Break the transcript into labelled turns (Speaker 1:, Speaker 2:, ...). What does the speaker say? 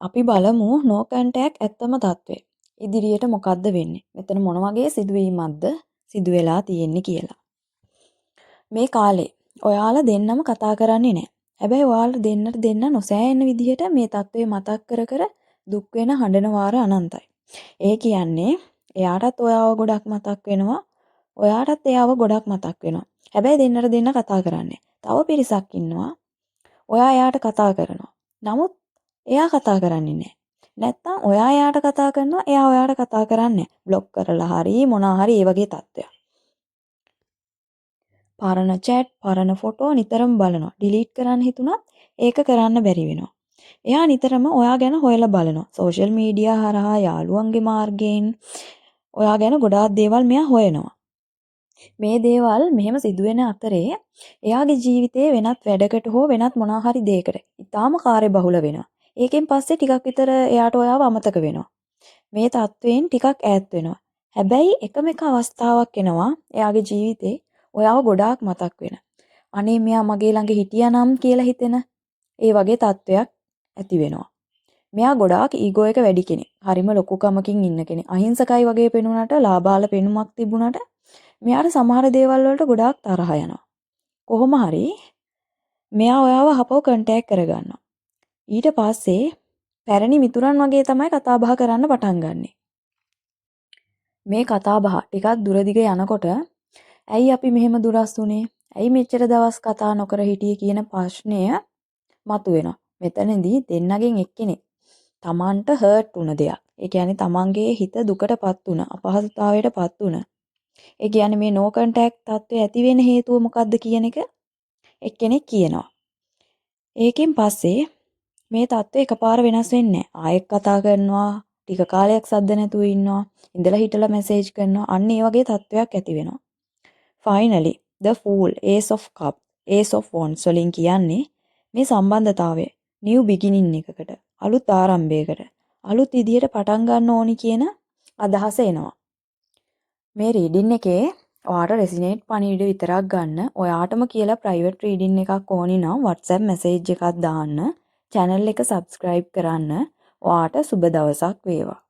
Speaker 1: අපි බලමු no contact ඇත්තම తත්වය. ඉදිරියට මොකද්ද වෙන්නේ? මෙතන මොන වගේ සිදුවීමක්ද සිදු වෙලා තියෙන්නේ කියලා. මේ කාලේ ඔයාලා දෙන්නම කතා කරන්නේ නැහැ. හැබැයි ඔයාලා දෙන්න නොසෑහෙන විදිහට මේ తත්වය මතක් කර කර දුක් වෙන හඬන වාර අනන්තයි. ඒ කියන්නේ එයාටත් ඔයාව ගොඩක් මතක් වෙනවා. ඔයාටත් එයාව ගොඩක් මතක් වෙනවා. හැබැයි දෙන්න කතා කරන්නේ. තව පිරිසක් ඉන්නවා. ඔයා එයාට කතා කරනවා. නමුත් එයා කතා කරන්නේ නැහැ. නැත්තම් ඔයා එයාට කතා කරනවා, එයා ඔයාට කතා කරන්නේ නැහැ. બ્લોක් කරලා හරි මොනවා හරි ඒ වගේ තත්ත්වයක්. පරණ chat, පරණ ෆොටෝ නිතරම බලනවා. ඩිලීට් කරන්න හිතුණත් ඒක කරන්න බැරි වෙනවා. එයා නිතරම ඔයා ගැන හොයලා බලනවා. සෝෂල් මීඩියා හරහා යාළුවන්ගේ මාර්ගයෙන් ඔයා ගැන ගොඩාක් දේවල් මෙයා හොයනවා. මේ දේවල් මෙහෙම සිදුවෙන අතරේ එයාගේ ජීවිතේ වෙනත් වැඩකට හෝ වෙනත් මොනවා හරි දෙයකට ඊටාම කාර්යබහුල වෙනවා. ඒකෙන් පස්සේ ටිකක් විතර එයාට ඔයාව අමතක වෙනවා. මේ තත්වයෙන් ටිකක් ඈත් වෙනවා. හැබැයි එකම එක අවස්ථාවක් එනවා එයාගේ ජීවිතේ ඔයාව ගොඩාක් මතක් වෙන. අනේ මෙයා මගේ ළඟ හිටියානම් කියලා හිතෙන ඒ වගේ තත්වයක් ඇති වෙනවා. මෙයා ගොඩාක් ඊගෝ එක වැඩි කෙනෙක්. හරිම ලොකුකමකින් ඉන්න කෙනෙක්. අහිංසකයි වගේ පෙනුනට ලාබාල පෙනුමක් තිබුණට මෙයාට සමහර දේවල් වලට ගොඩාක් තරහ යනවා. කොහොම හරි මෙයා ඔයාව හපව කන්ටැක්ට් කරගන්නවා. ඊට පස්සේ පැරණි මිතුරන් වගේ තමයි කතා බහ කරන්න පටන් ගන්නෙ. මේ කතා බහ ටිකක් දුර දිග යනකොට ඇයි අපි මෙහෙම දුරස් වුනේ? ඇයි මෙච්චර දවස් කතා නොකර හිටියේ කියන ප්‍රශ්නය මතුවෙනවා. මෙතනදී දෙන්නගෙන් එක්කෙනෙක් තමන්ට හර්ට් වුණ දෙයක්. ඒ කියන්නේ තමන්ගේ හිත දුකටපත් වුණ, අපහසුතාවයටපත් වුණ. ඒ කියන්නේ මේ no contact තත්ත්වය ඇති වෙන හේතුව මොකක්ද කියන එක එක්කෙනෙක් කියනවා. ඒකෙන් පස්සේ මේ තත්ත්වය එකපාර වෙනස් වෙන්නේ නැහැ. ආයෙත් කතා කරනවා, ටික කාලයක් සද්ද නැතුව ඉන්නවා, ඉඳලා හිටලා මැසේජ් කරනවා. අන්න ඒ වගේ තත්ත්වයක් ඇති වෙනවා. Finally, the fool, ace of cups, ace of wands වලින් කියන්නේ මේ සම්බන්ධතාවය new beginning එකකට, අලුත් ආරම්භයකට, අලුත් විදියට පටන් ගන්න ඕනි කියන අදහස එනවා. මේ රීඩින් එකේ ඔයාට රෙසිනේට් පණිවිඩ විතරක් ගන්න, ඔයාටම කියලා ප්‍රයිවට් රීඩින් එකක් ඕනි නම් WhatsApp මැසේජ් එකක් දාන්න, channel එක subscribe කරන්න. ඔයාට සුබ දවසක් වේවා.